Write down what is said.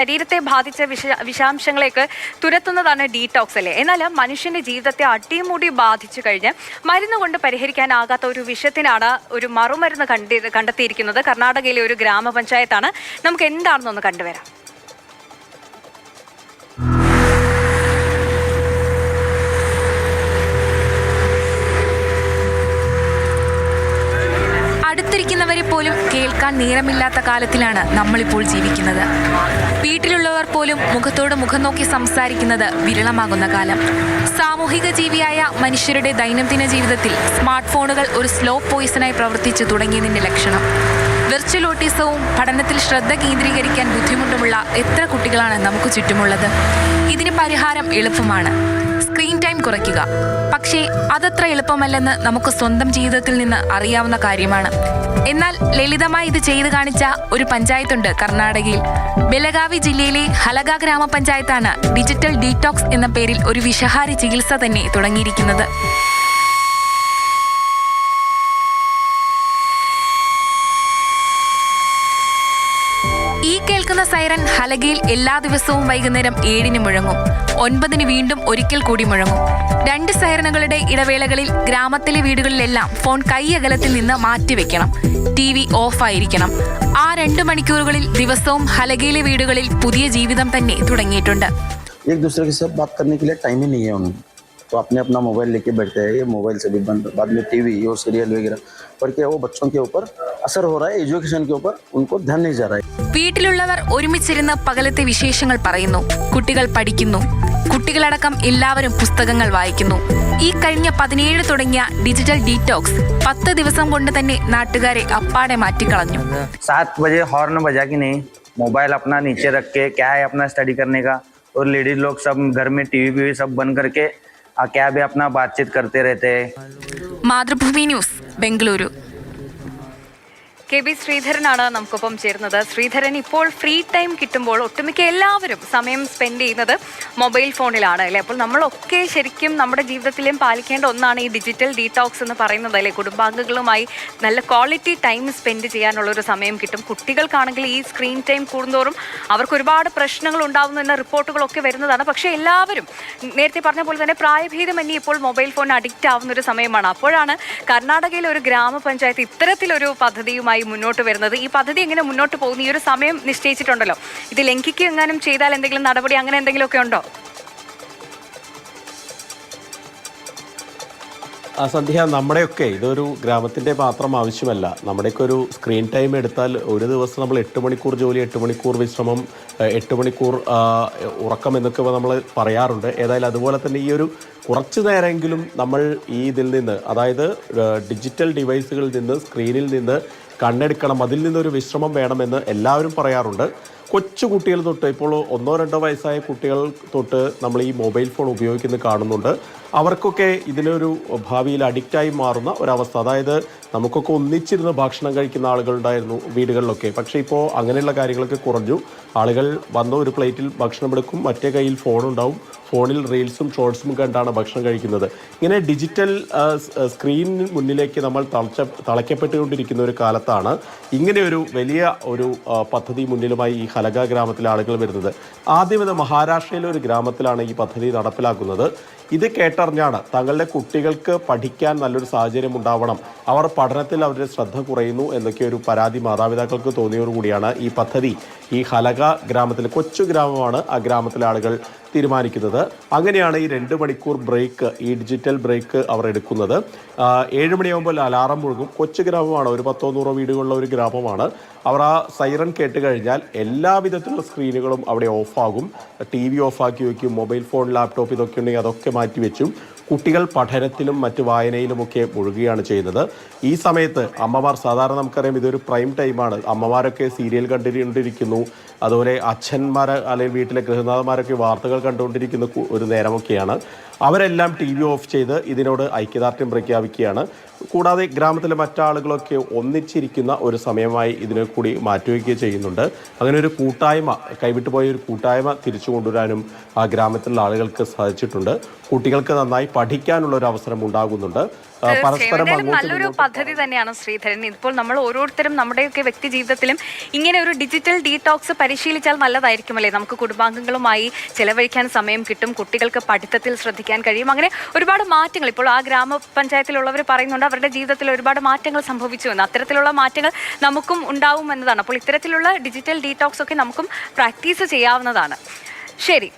ശരീരത്തെ ബാധിച്ച വിഷാംശങ്ങളെയൊക്കെ തുരത്തുന്നതാണ് ഡീടോക്സ് അല്ലേ. എന്നാൽ മനുഷ്യന്റെ ജീവിതത്തെ അടിമുടി ബാധിച്ചു കഴിഞ്ഞ് മരുന്ന് കൊണ്ട് പരിഹരിക്കാനാകാത്ത ഒരു വിഷത്തിനാണ് ഒരു മറുമരുന്ന് കണ്ടെത്തിയിരിക്കുന്നത്. കർണാടകയിലെ ഒരു ഗ്രാമപഞ്ചായത്താണ്. നമുക്ക് എന്താണെന്നൊന്ന് കണ്ടുവരാം. അടുത്തിരിക്കുന്നവരെ പോലും കേൾക്കാൻ നേരമില്ലാത്ത കാലത്തിലാണ് നമ്മളിപ്പോൾ ജീവിക്കുന്നത്. വീട്ടിലുള്ളവർ പോലും മുഖത്തോട് മുഖം നോക്കി സംസാരിക്കുന്നത് വിരളമാകുന്ന കാലം. സാമൂഹിക ജീവിയായ മനുഷ്യരുടെ ദൈനംദിന ജീവിതത്തിൽ സ്മാർട്ട് ഫോണുകൾ ഒരു സ്ലോ പോയിസണായി പ്രവർത്തിച്ചു തുടങ്ങിയതിൻ്റെ ലക്ഷണം. വെർച്വൽ ഓട്ടിസവും പഠനത്തിൽ ശ്രദ്ധ കേന്ദ്രീകരിക്കാൻ ബുദ്ധിമുട്ടുമുള്ള എത്ര കുട്ടികളാണ് നമുക്ക് ചുറ്റുമുള്ളത്. ഇതിന് പരിഹാരം എളുപ്പമാണ്: സ്ക്രീൻ ടൈം കുറയ്ക്കുക. പക്ഷേ അതത്ര എളുപ്പമല്ലെന്ന് നമുക്ക് സ്വന്തം ജീവിതത്തിൽ നിന്ന് അറിയാവുന്ന കാര്യമാണ്. എന്നാൽ ലളിതമായി ഇത് ചെയ്തു കാണിച്ച ഒരു പഞ്ചായത്തുണ്ട് കർണാടകയിൽ. ബെലഗാവി ജില്ലയിലെ ഹലഗ ഗ്രാമപഞ്ചായത്താണ് ഡിജിറ്റൽ ഡീടോക്സ് എന്ന പേരിൽ ഒരു വിഷഹാരി ചികിത്സ തന്നെ തുടങ്ങിയിരിക്കുന്നത്. ഈ കേൾക്കുന്ന സൈറൻ ഹലഗയിൽ എല്ലാ ദിവസവും വൈകുന്നേരം 7-ന് മുഴങ്ങും. 9-ന് വീണ്ടും ഒരിക്കൽ കൂടി മുഴങ്ങും. 2 സൈറനുകളുടെ ഇടവേളകളിൽ ഗ്രാമത്തിലെ വീടുകളിലെല്ലാം ഫോൺ കൈയകലത്തിൽ നിന്ന് മാറ്റിവെക്കണം. TV ഓഫായിരിക്കണം. ആ 2 മണിക്കൂറുകളിൽ ദിവസവും ഹലഗയിലെ വീടുകളിൽ പുതിയ ജീവിതം തന്നെ തുടങ്ങിയിട്ടുണ്ട്. एक दूसरे के साथ बात करने के लिए टाइम ही नहीं है उन्हें, तो अपने अपना मोबाइल लेके बैठते हैं. ये मोबाइल से भी बंद, बाद में टीवी और सीरियल वगैरह पढ़ के वो बच्चों के ऊपर असर हो रहा है. एजुकेशन के ऊपर उनको ध्यान नहीं जा रहा है. വീട്ടിലുള്ളവർ ഒരുമിച്ചിരുന്ന് പകലത്തെ വിശേഷങ്ങൾ പറയുന്നു. കുട്ടികൾ പഠിക്കുന്നു. കുട്ടികളടക്കം എല്ലാവരും പുസ്തകങ്ങൾ വായിക്കുന്നു. ഈ കഴിഞ്ഞ 17 തുടങ്ങിയ ഡിജിറ്റൽ ഡീടോക്സ് 10 ദിവസം കൊണ്ട് തന്നെ നാട്ടുകാരെ അപ്പാടെ മാറ്റിക്കളഞ്ഞു. 7 बजे हॉर्न बजा कि नहीं, मोबाइल अपना नीचे रख के क्या है अपना स्टडी करने का, और लेडीज लोग सब घर में टीवी सब बंद करके क्या भी अपना बातचीत करते रहते हैं. മാതൃഭൂമി ന്യൂസ്, ബംഗളൂരു. KB ശ്രീധരനാണ് നമുക്കൊപ്പം ചേരുന്നത്. ശ്രീധരൻ, ഇപ്പോൾ ഫ്രീ ടൈം കിട്ടുമ്പോൾ ഒട്ടുമിക്ക എല്ലാവരും സമയം സ്പെൻഡ് ചെയ്യുന്നത് മൊബൈൽ ഫോണിലാണ് അല്ലേ. അപ്പോൾ നമ്മളൊക്കെ ശരിക്കും നമ്മുടെ ജീവിതത്തിലും പാലിക്കേണ്ട ഒന്നാണ് ഈ ഡിജിറ്റൽ ഡീടോക്സ് എന്ന് പറയുന്നത് അല്ലേ. കുടുംബാംഗങ്ങളുമായി നല്ല ക്വാളിറ്റി ടൈം സ്പെൻഡ് ചെയ്യാനുള്ളൊരു സമയം കിട്ടും. കുട്ടികൾക്കാണെങ്കിൽ ഈ സ്ക്രീൻ ടൈം കൂടുന്തോറും അവർക്ക് ഒരുപാട് പ്രശ്നങ്ങൾ ഉണ്ടാകുന്നു എന്ന റിപ്പോർട്ടുകളൊക്കെ വരുന്നതാണ്. പക്ഷേ എല്ലാവരും നേരത്തെ പറഞ്ഞ പോലെ തന്നെ പ്രായഭേദമന്യേ ഇപ്പോൾ മൊബൈൽ ഫോൺ അഡിക്റ്റ് ആവുന്ന ഒരു സമയമാണ്. അപ്പോഴാണ് കർണാടകയിലെ ഒരു ഗ്രാമപഞ്ചായത്ത് ഇത്തരത്തിലൊരു പദ്ധതിയുമായി മുന്നോട്ട് വരുന്നത്. ഈ പദ്ധതി എങ്ങനെ മുന്നോട്ട് പോകുന്നു? ഈ ഒരു സമയം നിശ്ചയിച്ചിട്ടുണ്ടല്ലോ, ഇത് ലംഘിക്കുക എങ്ങാനും ചെയ്താൽ എന്തെങ്കിലും നടപടി അങ്ങനെ എന്തെങ്കിലുമൊക്കെ ഉണ്ടോ? സന്ധ്യ, നമ്മുടെയൊക്കെ ഇതൊരു ഗ്രാമത്തിൻ്റെ മാത്രം ആവശ്യമല്ല. നമ്മുടെയൊക്കെ ഒരു സ്ക്രീൻ ടൈം എടുത്താൽ ഒരു ദിവസം നമ്മൾ 8 മണിക്കൂർ ജോലി, 8 മണിക്കൂർ വിശ്രമം, 8 മണിക്കൂർ ഉറക്കം എന്നൊക്കെ നമ്മൾ പറയാറുണ്ട്. ഏതായാലും അതുപോലെ തന്നെ ഈ ഒരു കുറച്ച് നേരമെങ്കിലും നമ്മൾ ഈ ഇതിൽ നിന്ന്, അതായത് ഡിജിറ്റൽ ഡിവൈസുകളിൽ നിന്ന്, സ്ക്രീനിൽ നിന്ന് കണ്ണെടുക്കണം, അതിൽ നിന്നൊരു വിശ്രമം വേണമെന്ന് എല്ലാവരും പറയാറുണ്ട്. കൊച്ചു കുട്ടികൾ തൊട്ട്, ഇപ്പോൾ 1-2 വയസ്സായ കുട്ടികൾ തൊട്ട് നമ്മൾ ഈ മൊബൈൽ ഫോൺ ഉപയോഗിക്കുന്നത് കാണുന്നുണ്ട്. അവർക്കൊക്കെ ഇതിനൊരു ഭാവിയിൽ അഡിക്റ്റായി മാറുന്ന ഒരവസ്ഥ. അതായത് നമുക്കൊക്കെ ഒന്നിച്ചിരുന്ന് ഭക്ഷണം കഴിക്കുന്ന ആളുകളുണ്ടായിരുന്നു വീടുകളിലൊക്കെ. പക്ഷേ ഇപ്പോൾ അങ്ങനെയുള്ള കാര്യങ്ങളൊക്കെ കുറഞ്ഞു. ആളുകൾ വന്ന ഒരു പ്ലേറ്റിൽ ഭക്ഷണം എടുക്കും, മറ്റേ കയ്യിൽ ഫോണുണ്ടാവും, ഫോണിൽ റീൽസും ഷോർട്സും കണ്ടാണ് ഭക്ഷണം കഴിക്കുന്നത്. ഇങ്ങനെ ഡിജിറ്റൽ സ്ക്രീനിന് മുന്നിലേക്ക് നമ്മൾ തളയ്ക്കപ്പെട്ടുകൊണ്ടിരിക്കുന്ന ഒരു കാലത്താണ് ഇങ്ങനെയൊരു വലിയ ഒരു പദ്ധതി മുന്നിലുമായി ഈ ഹലഗ ഗ്രാമത്തിലെ ആളുകൾ വരുന്നത്. ആദ്യം ഇത് മഹാരാഷ്ട്രയിലെ ഒരു ഗ്രാമത്തിലാണ് ഈ പദ്ധതി നടപ്പിലാക്കുന്നത്. ഇത് കേട്ടറിഞ്ഞാണ് തങ്ങളുടെ കുട്ടികൾക്ക് പഠിക്കാൻ നല്ലൊരു സാഹചര്യം ഉണ്ടാവണം, അവർ പഠനത്തിൽ അവരുടെ ശ്രദ്ധ കുറയുന്നു എന്നൊക്കെ ഒരു പരാതി മാതാപിതാക്കൾക്ക് തോന്നിയോടുകൂടിയാണ് ഈ പദ്ധതി ഈ ഹലഗ ഗ്രാമത്തിൽ, കൊച്ചു ഗ്രാമമാണ്, ആ ഗ്രാമത്തിലെ ആളുകൾ തീരുമാനിക്കുന്നത്. അങ്ങനെയാണ് ഈ 2 മണിക്കൂർ ബ്രേക്ക്, ഈ ഡിജിറ്റൽ ബ്രേക്ക് അവർ എടുക്കുന്നത്. 7 മണിയാകുമ്പോൾ അലാറം മുഴുകും. കൊച്ചു ഗ്രാമമാണ്, ഒരു 10-100 വീടുകളുള്ള ഒരു ഗ്രാമമാണ്. അവർ ആ സൈറൻ കേട്ട് കഴിഞ്ഞാൽ എല്ലാവിധത്തിലുള്ള സ്ക്രീനുകളും അവിടെ ഓഫാകും. TV ഓഫാക്കി വയ്ക്കും, മൊബൈൽ ഫോൺ, ലാപ്ടോപ്പ് ഇതൊക്കെ ഉണ്ടെങ്കിൽ അതൊക്കെ മാറ്റി വെച്ചും കുട്ടികൾ പഠനത്തിലും മറ്റ് വായനയിലുമൊക്കെ മുഴുകുകയാണ് ചെയ്യുന്നത്. ഈ സമയത്ത് അമ്മമാർ, സാധാരണ നമുക്കറിയാം ഇതൊരു പ്രൈം ടൈമാണ്, അമ്മമാരൊക്കെ സീരിയൽ കണ്ടുകൊണ്ടിരിക്കുന്നു, അതുപോലെ അച്ഛന്മാർ അല്ലെങ്കിൽ വീട്ടിലെ ഗൃഹനാഥന്മാരൊക്കെ വാർത്തകൾ കണ്ടുകൊണ്ടിരിക്കുന്ന ഒരു നേരമൊക്കെയാണ്. അവരെല്ലാം ടി വി ഓഫ് ചെയ്ത് ഇതിനോട് ഐക്യദാർഢ്യം പ്രഖ്യാപിക്കുകയാണ്. കൂടാതെ ഗ്രാമത്തിലെ മറ്റാളുകളൊക്കെ ഒന്നിച്ചിരിക്കുന്ന ഒരു സമയമായി ഇതിനെ കൂടി മാറ്റുകയും ചെയ്യുന്നുണ്ട്. അങ്ങനെ ഒരു കൂട്ടായ്മ, കൈവിട്ടു പോയ ഒരു കൂട്ടായ്മ തിരിച്ചു കൊണ്ടുവരാനും ആ ഗ്രാമത്തിലുള്ള ആളുകൾക്ക് സാധിച്ചിട്ടുണ്ട്. കുട്ടികൾക്ക് നന്നായി പഠിക്കാനുള്ള ഒരു അവസരം ഉണ്ടാകുന്നുണ്ട്. പരസ്പരം നല്ലൊരു പദ്ധതി തന്നെയാണ് ശ്രീധരൻ. ഇപ്പോൾ നമ്മൾ ഓരോരുത്തരും നമ്മുടെയൊക്കെ വ്യക്തി ജീവിതത്തിലും ഇങ്ങനെ ഒരു ഡിജിറ്റൽ ഡീടോക്സ് പരിശീലിച്ചാൽ നല്ലതായിരിക്കുമല്ലേ? നമുക്ക് കുടുംബാംഗങ്ങളുമായി ചെലവഴിക്കാൻ സമയം കിട്ടും, കുട്ടികൾക്ക് പഠിത്തത്തിൽ ശ്രദ്ധിക്കാൻ കഴിയും. അങ്ങനെ ഒരുപാട് മാറ്റങ്ങൾ ഇപ്പോൾ ആ ഗ്രാമപഞ്ചായത്തിലുള്ളവർ പറയുന്നുണ്ട് അവരുടെ ജീവിതത്തിൽ ഒരുപാട് മാറ്റങ്ങൾ സംഭവിച്ചു എന്ന്. അത്തരത്തിലുള്ള മാറ്റങ്ങൾ നമുക്കും ഉണ്ടാവും എന്നതാണ്. അപ്പോൾ ഇത്തരത്തിലുള്ള ഡിജിറ്റൽ ഡീടോക്സ് ഒക്കെ നമുക്കും പ്രാക്ടീസ് ചെയ്യാവുന്നതാണ്. ശരി.